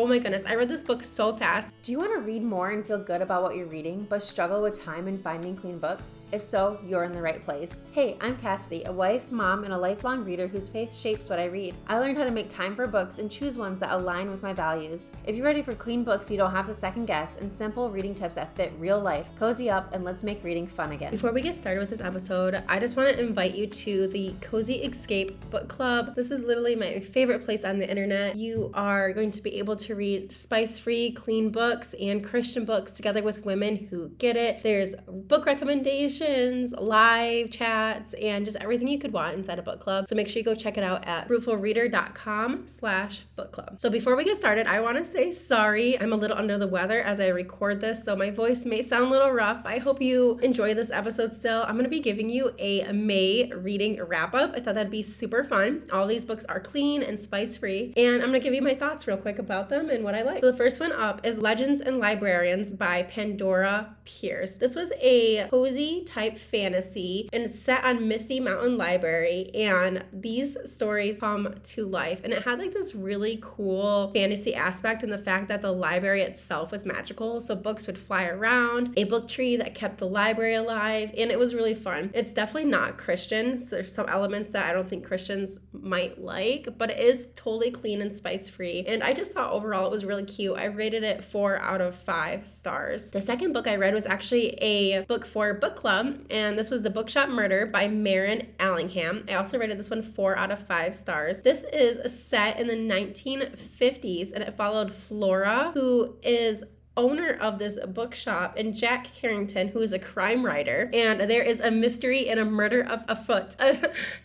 oh my goodness, I read this book so fast. Do you want to read more and feel good about what you're reading, but struggle with time and finding clean books? If so, you're in the right place. Hey, I'm Cassidy, a wife, mom, and a lifelong reader whose faith shapes what I read. I learned how to make time for books and choose ones that align with my values. If you're ready for clean books you don't have to second guess and simple reading tips that fit real life, cozy up and let's make reading fun again. Before we get started with this episode, I just want to invite you to the Cozy Escape book club. This is literally my favorite place on the internet. You are going to be able to read spice-free, clean books and Christian books together with women who get it. There's book recommendations, live chats, and just everything you could want inside a book club. So make sure you go check it out at fruitfulreader.com/book club. So before we get started, I want to say sorry. I'm a little under the weather as I record this, so my voice may sound a little rough. I hope you enjoy this episode still. I'm going to be giving you a May reading wrap up. I thought that'd be super fun. All these books are clean and spice-free, and I'm going to give you my thoughts real quick about them and what I like. So the first one up is Legends and Librarians by Pandora Pierce. This was a cozy type fantasy and it's set on Misty Mountain Library, and these stories come to life, and it had like this really cool fantasy aspect in the fact that the library itself was magical, so books would fly around, a book tree that kept the library alive, and it was really fun. It's definitely not Christian, so there's some elements that I don't think Christians might like, but it is totally clean and spice free, and I just thought overall it was really cute. I rated it 4 out of 5 stars. The second book I read was actually a book for book club, and this was The Bookshop Murder by Maren Allingham. I also rated this one 4 out of 5 stars. This is set in the 1950s, and it followed Flora, who is owner of this bookshop, and Jack Carrington, who is a crime writer, and there is a mystery and a murder afoot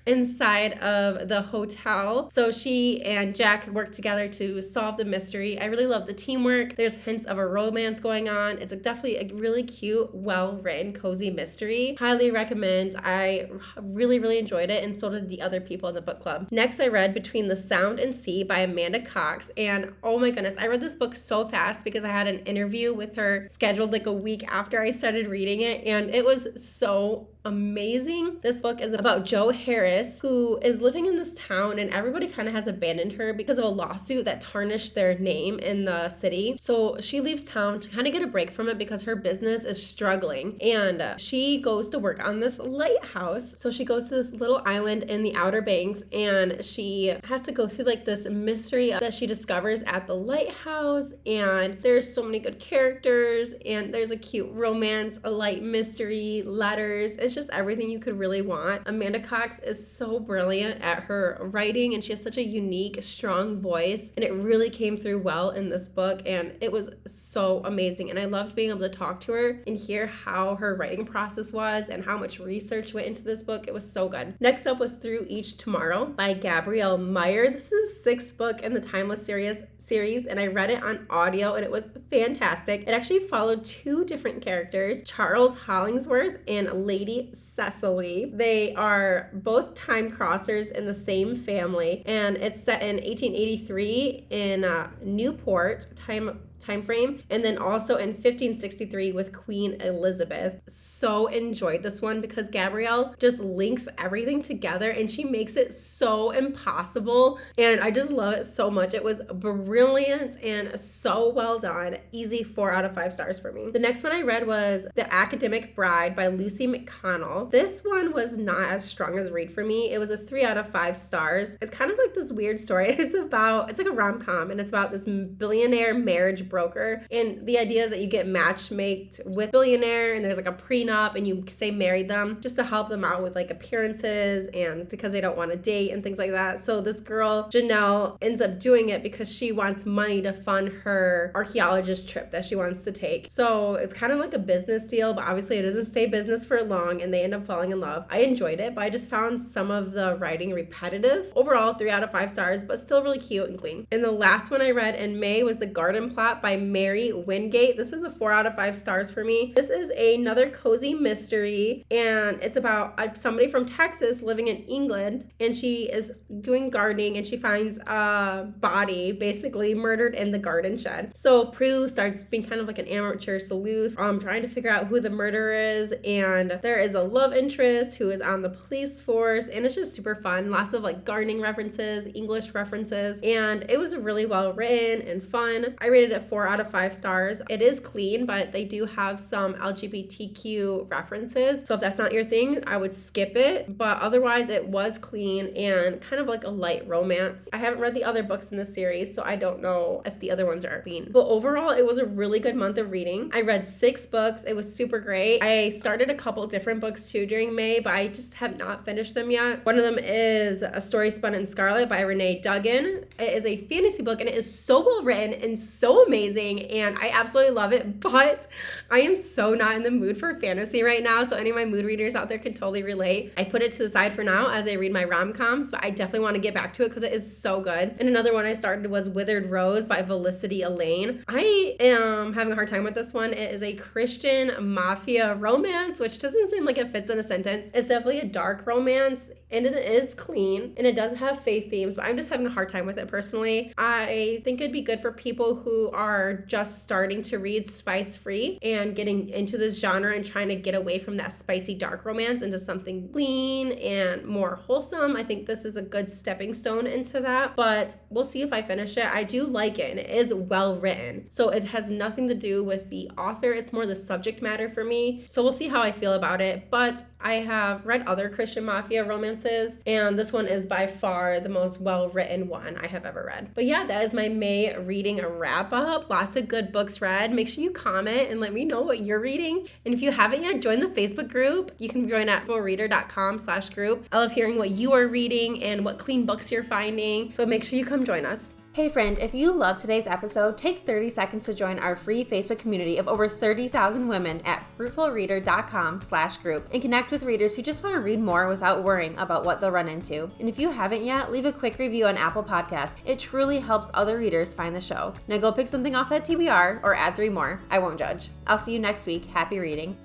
inside of the hotel. So she and Jack work together to solve the mystery. I really love the teamwork. There's hints of a romance going on. It's definitely a really cute, well-written, cozy mystery. Highly recommend. I really enjoyed it, and so did the other people in the book club. Next, I read Between the Sound and Sea by Amanda Cox, and oh my goodness, I read this book so fast because I had an interview with her scheduled like a week after I started reading it, and it was so amazing. This book is about Jo Harris, who is living in this town, and everybody kind of has abandoned her because of a lawsuit that tarnished their name in the city. So she leaves town to kind of get a break from it because her business is struggling, and she goes to work on this lighthouse. So she goes to this little island in the Outer Banks, and she has to go through like this mystery that she discovers at the lighthouse, and there's so many good characters, and there's a cute romance, a light mystery, letters. It's just everything you could really want. Amanda Cox is so brilliant at her writing, and she has such a unique, strong voice, and it really came through well in this book, and it was so amazing. And I loved being able to talk to her and hear how her writing process was and how much research went into this book. It was so good. Next up was Through Each Tomorrow by Gabrielle Meyer. This is the 6th book in the Timeless series, and I read it on audio, and it was fantastic. It actually followed 2 different characters, Charles Hollingsworth and Lady Cecily. They are both time crossers in the same family, and it's set in 1883 in Newport time frame, and then also in 1563 with Queen Elizabeth. So enjoyed this one because Gabrielle just links everything together, and she makes it so impossible, and I just love it so much. It was brilliant and so well done. Easy 4 out of 5 stars for me. The next one I read was The Academic Bride by Lucy McConnell. This one was not as strong as read for me. It was a 3 out of 5 stars. It's kind of like this weird story. It's like a rom-com, and it's about this billionaire marriage broker, and the idea is that you get matchmaked with billionaire, and there's like a prenup, and you say marry them just to help them out with like appearances and because they don't want to date and things like that. So this girl Janelle ends up doing it because she wants money to fund her archaeologist trip that she wants to take. So it's kind of like a business deal, but obviously it doesn't stay business for long, and they end up falling in love. I enjoyed it, but I just found some of the writing repetitive. Overall 3 out of 5 stars, but still really cute and clean. And the last one I read in May was The Garden Plot by Mary Wingate. This was a 4 out of 5 stars for me. This is another cozy mystery, and it's about somebody from Texas living in England, and she is doing gardening, and she finds a body basically murdered in the garden shed. So Prue starts being kind of like an amateur sleuth, trying to figure out who the murderer is, and there is is a love interest who is on the police force, and it's just super fun. Lots of like gardening references, English references, and it was really well written and fun. I rated it 4 out of 5 stars. It is clean, but they do have some LGBTQ references. So if that's not your thing, I would skip it. But otherwise, it was clean and kind of like a light romance. I haven't read the other books in the series, so I don't know if the other ones are clean. But overall, it was a really good month of reading. I read 6 books. It was super great. I started a couple different books too during May, but I just have not finished them yet. One of them is A Story Spun in Scarlet by Renee Duggan. It is a fantasy book and it is so well written and so amazing, and I absolutely love it, but I am so not in the mood for fantasy right now, so any of my mood readers out there can totally relate. I put it to the side for now as I read my rom-coms, but I definitely want to get back to it because it is so good. And another one I started was Withered Rose by Felicity Elaine. I am having a hard time with this one. It is a Christian mafia romance, which doesn't seem like it fits in a sentence. It's definitely a dark romance, and it is clean, and it does have faith themes, but I'm just having a hard time with it personally. I think it'd be good for people who are just starting to read spice-free and getting into this genre and trying to get away from that spicy dark romance into something clean and more wholesome. I think this is a good stepping stone into that, but we'll see if I finish it. I do like it, and it is well written, so it has nothing to do with the author. It's more the subject matter for me, so we'll see how I feel about it. But I have read other Christian mafia romances, and this one is by far the most well-written one I have ever read. But yeah, that is my May reading wrap up. Lots of good books read. Make sure you comment and let me know what you're reading. And if you haven't yet, join the Facebook group. You can join at fullreader.com/group. I love hearing what you are reading and what clean books you're finding. So make sure you come join us. Hey friend, if you loved today's episode, take 30 seconds to join our free Facebook community of over 30,000 women at fruitfulreader.com/group and connect with readers who just want to read more without worrying about what they'll run into. And if you haven't yet, leave a quick review on Apple Podcasts. It truly helps other readers find the show. Now go pick something off that TBR or add 3 more. I won't judge. I'll see you next week. Happy reading.